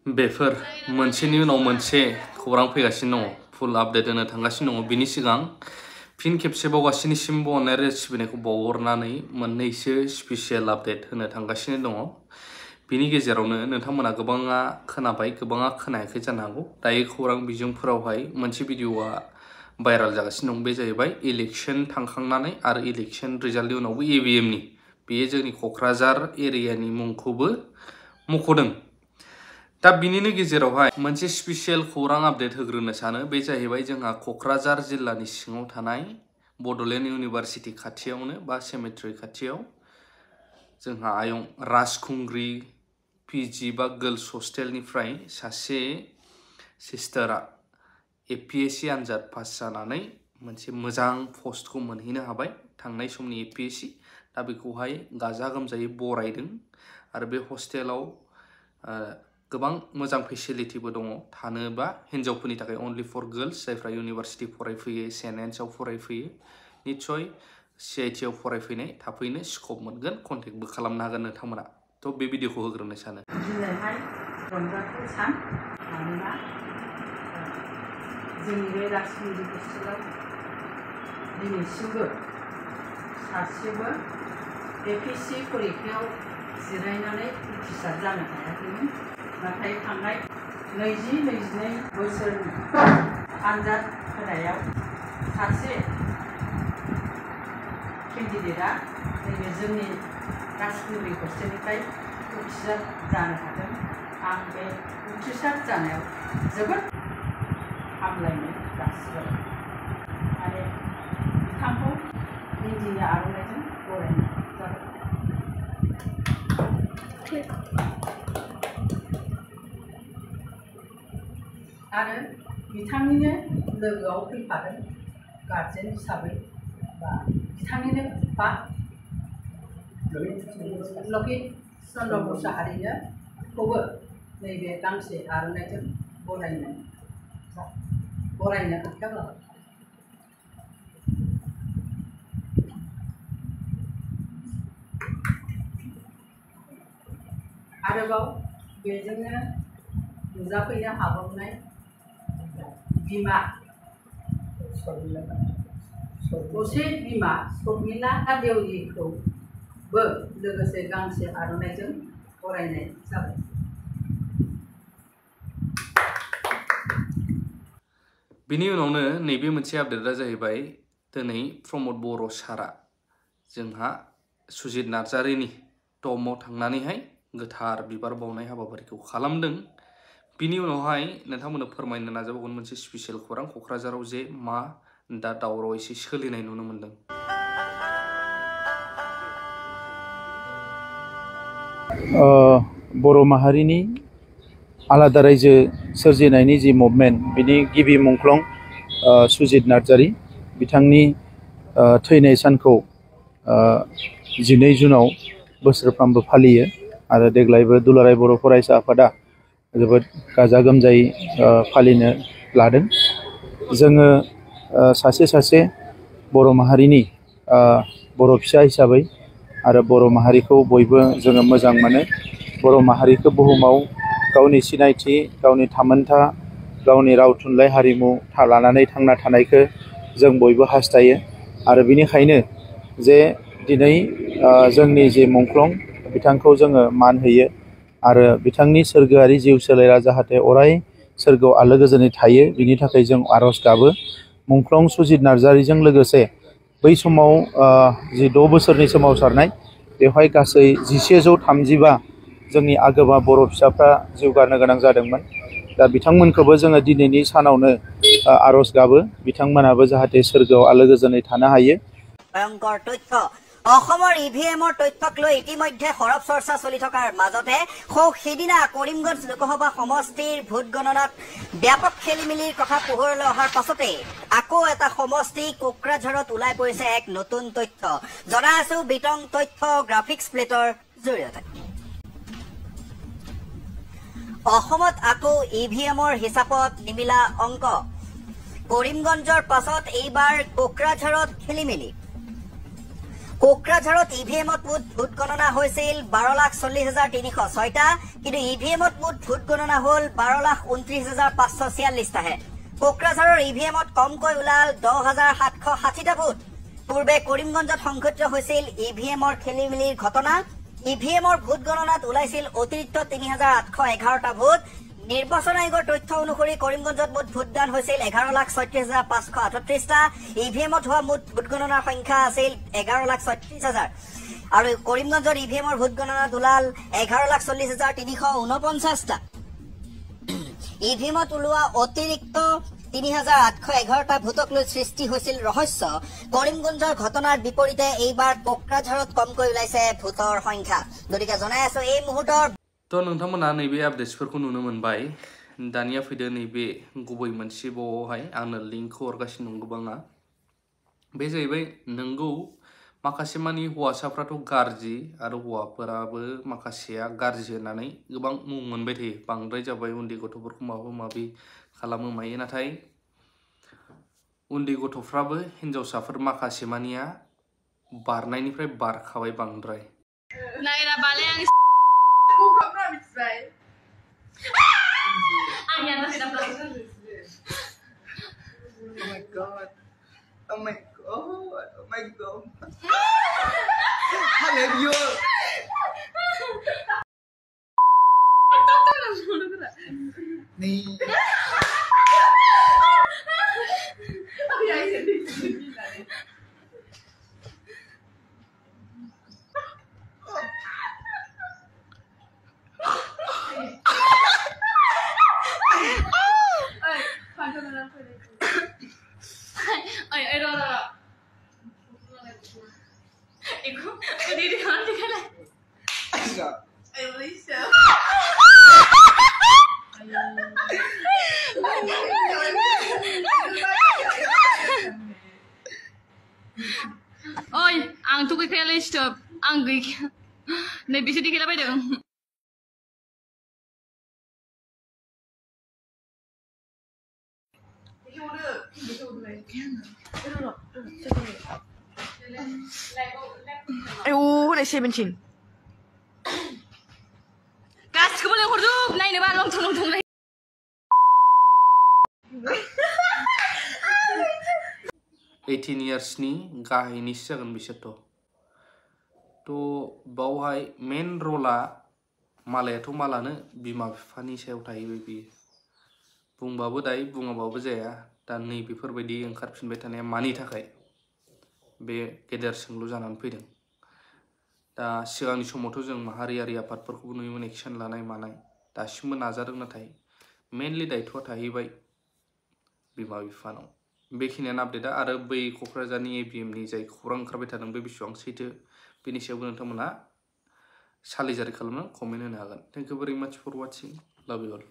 बेफोर मोनसेनि उनाव मोनसे खौरां फैगासिनो दङ फुल आपडेट होनो थांगासिनो दङ बिनि सिगां फिन खेबसेबाव गासैनिसिमबो अननाय आरो सिबिनायखौ बावहरनानै मोननैसो स्पेसियेल आपडेट होनो थांगासिनो दङ बिनि गेजेरावनो नोंथांमोना गोबाङा खोनाबाय गोबाङा खोनायाखै जानो हागौ दायो खौरां बिजोंफोरावहाय मोनसे भिडिअआ भाइराल जागासिनो दं बे जाहैबाय इलेक्शन थांखांनानै आरो इलेक्शन रिजाल्टनि उनावबो EVMनि बेयो जोंनि क'क्राझार एरियानि मुंखौबो मख'दों दा बिनिनो गेजेरावहाय मोनसे स्पेसियेल खौरां आपडेट होग्रोनो सानो बे जाहैबाय जोंहा क'क्राझार जिल्लानि सिङाव थानाय बड'लेण्ड इउनिभारसिटि खाथियावनो बा सेमेट्रि खाथियाव जोंहा आयं राजखुंग्रि PG बा गर्ल्स हस्टेलनिफ्राय सासे सिस्टारा APSC आनजाद पास जानानै मोनसे मोजां पस्टखौ मोनहैनो हाबाय थांनाय समनि APSC दा बेखौहाय गाजा गोमजायै बरायदों आरो बे हस्टेलाव गोबां मोजां फेसिलिटिबो दङ थानोबा हिन्जावफोरनि थाखाय अनलि फर गर्ल्स जायफ्रा इउनिभारसिटि फरायफैयो CNNआव फरायफैयो निस्सय CITआव फरायफैनाय थाफैनो स्कप मोनगोन कन्टेक्टबो खालामनो हागोन नोंथांमोना थ' बे भिडिअखौ होग्रोनो सानो दिनैहाय रंजाथाव सान मानोना जोंनि बे राजखुंग्रि हस्टेलाव दिनैसिमबो सासेबो APSC फरिखायाव जिरायनानै उथ्रिसार जानो हायाखैमोन नाथाय थांनाय 20-22 बोसोरनि आनजाद होनायाव सासे केन्डिडेटआ नैबे जोंनि राजखुंग्रि हस्टेलनिफ्राय उथ्रिसार जानो हादों आं बे उथ्रिसार जानायाव जोबोद हामलायनाय जासिबाय आरो बिथांखौ इन्दिनि आर'नाइजों बरायनाय जाबाय आरो बिथांनिनो लोगोआव फैफादों गार्जेन हिसाबै बा बिथांनिनो बिफा लकित चन्द्र मुसाहारिनोखौबो नैबे गांसे आर'नाइजों बरायनो आखायाव लाबाय आरोबाव बेजोंनो नुजाफैनो हाबावनाय बिमा असे बिमा शर्मिला देउरिखौबो लोगोसे गांसे आर'नाइजों बरायनाय जाबाय बिनि उनावनो नैबे मोनसे आपडेटआ जाहैबाय दिनै प्रमद बर' सारा जोंहा सुजित नार्जारिनि टमाव थांनानैहाय गोथार बिबार बावनाय हाबाफारिखौ खालामदों बिनि उनावहाय नोंथांमोननो फोरमायनो नाजाबावगोन मोनसे स्पेसियेल खौरां क'क्राझाराव जे मा दा दावराव एसे सोलिनाय नुनो मोनदों बर' माहारिनि आलादा रायजो सोरजिनायनि जि मुभमेन्ट बिनि गिबि मुंख्लं सुजित नार्जारि बिथांनि थैनाय सानखौ 12 जुनाव बोसोरफ्रामबो फालियो आरो देग्लायबो दुलाराय बर' फरायसा आफादा जोबोद गाजा गोमजायै फालिनो लादों जोङो सासे बर' माहारिनि बर' फिसा हिसाबै आरो बर' माहारिखौ बयबो जोङो मोजां मोनो बर' माहारिखौ बुहुमाव गावनि सिनायथि गावनि थामोनथा गावनि राव थुनलाइ हारिमु लानानै थांना थानायखौ जों बयबो हास्थायो आरो बिनिखायनो जे दिनै जोंनि जे मुंख्लं बिथांखौ जोङो मान होयो आरो बिथांनि सोरगोआरि जिउ सोलेरा जाहाथे अराय सोरगोआव आलो गोजोनै थायो बिनि थाखाय जों आर'ज गाबो मुंख्लं सुजित नार्जारिजों लोगोसे बै समाव जि 6 बोसोरनि सोमावसारनाय बेवहाय गासै 1135 जोंनि आगोमा बर' फिसाफ्रा जिउ गारनो गोनां जादोंमोन दा बिथांमोनखौबो जोङो दिनैनि सानावनो आर'ज गाबो बिथांमोनाबो जाहाथे सोरगोआव आलो गोजोनै थानो हायो ভয়ংকৰ তথ্য অসমৰ EVMৰ তথ্যক লৈ ইতিমধ্যে সৰব চৰ্চা চলি থকাৰ মাজতে সিদিনা কৰিমগঞ্জ লোকসভা সমষ্টিৰ ভোট গণনাত ব্যাপক খেলিমেলিৰ কথা পোহৰলৈ অহাৰ পাছতে আকৌ এটা সমষ্টি কোকৰাঝাৰত ওলাই পৰিছে এক নতুন তথ্য জনা আছো বিতং তথ্য গ্ৰাফিক্স প্লেটৰ জৰিয়তে অসমত আকৌ EVMৰ হিচাপত নিমিলা অংক কৰিমগঞ্জৰ পাছত এইবাৰ কোকৰাঝাৰত খেলিমেলি কোকৰাঝাৰত ইভিএমত মুঠ ভোট গণনা হৈছিল 12,40,306টা, কিন্তু ইভিএমত মুঠ ভোট গণনা হ'ল 12,29,546টাহে। কোকৰাঝাৰৰ ইভিএমত কমকৈ ওলাল 10,760টা ভোট। পূৰ্বে কৰিমগঞ্জত সংঘটিত হৈছিল ইভিএমৰ খেলিমেলিৰ ঘটনা। ইভিএমৰ ভোট গণনাত ওলাইছিল অতিৰিক্ত 3,811টা ভোট। নিৰ্বাচন আয়োগৰ তথ্য অনুসৰি কৰিমগঞ্জত মুঠ ভোটদান হৈছিল 11,36,538টা। ইভিএমত হোৱা মুঠ ভোট গণনাৰ সংখ্যা আছিল 11,36,000 আৰু কৰিমগঞ্জৰ ইভিএমৰ ভোট গণনাত ওলাল 11,40,349টা। ইভিএমত ওলোৱা অতিৰিক্ত 3,811টা ভোটক লৈ সৃষ্টি হৈছিল ৰহস্য। কৰিমগঞ্জৰ ঘটনাৰ বিপৰীতে এইবাৰ কোকৰাঝাৰত কমকৈ ওলাইছে ভোটৰ সংখ্যা। গতিকে জনাই আছো এই মুহূৰ্তৰ तो नोंथांमोना नैबे आपडेट्सफोरखौ नुनो मोनबाय। दानिया फैदो नैबे गुबै मोनसे बावहाय आंनो लिंकखौ हरगासिनो दं गोबाङा। बे जाहैबाय नोंगौ माखासे मानि हौवासाफ्राथ' गाज्रि आरो हौवाफोराबो माखासेया गाज्रि होननानै गोबां मुं मोनबाय थायो। बांद्राय जाबाय उन्दै गथ'फोरखौ माबा माबि खालामो मायो, नाथाय उन्दै गथ'फ्राबो हिनजावसाफोर माखासे मानिया बारनायनिफ्राय बारखाबाय बांद्राय। नायरा बाले आं Oh my god. Oh my god. Oh my god. Hallelujah. Nee. I don't know. Iko, hindi ka lang. Aisha. Alicia. Oy, ang tukay kaya lang stop. Ang gig. Naibisi di kila ba dong? Ayo, like 17. Gas ko lang hurdog. Nay na ba long thong nay. Eighteen इयार्सनि गाहायनिसो जागोन बिसोरथ'। तो बावहाय मेन रला मालायाथ' मालानो बिमा बिफानि सायाव थाहैबाय बियो। बुंबाबो दाय बुङाबाबो जाया। दा नै बेफोरबायदि ओंखारफिनबाय थानाया मानि थाखाय बे गेदेर सोंलु जानानै फैदों। दा सिगांनि समावथ' जों माहारियारि आफादफोरखौबो नुयोमोन एक्सन लानाय मानाय, दासिमबो नाजादों, नाथाय मेनलि दायथ'आ थाहैबाय बिमा बिफानाव। बेखिनियानो आपडेटआ। आरो बै क'क्राझारनि एभिएमनि जाय खौरां ओंखारबाय थादों बे बेसेबां सैथो बेनि सायावबो नोंथांमोना सालिजारि खालामनो कमेन्ट होनो हागोन। थेंक इउ भेरि माच फर वाचिं। लाभ इउ अल।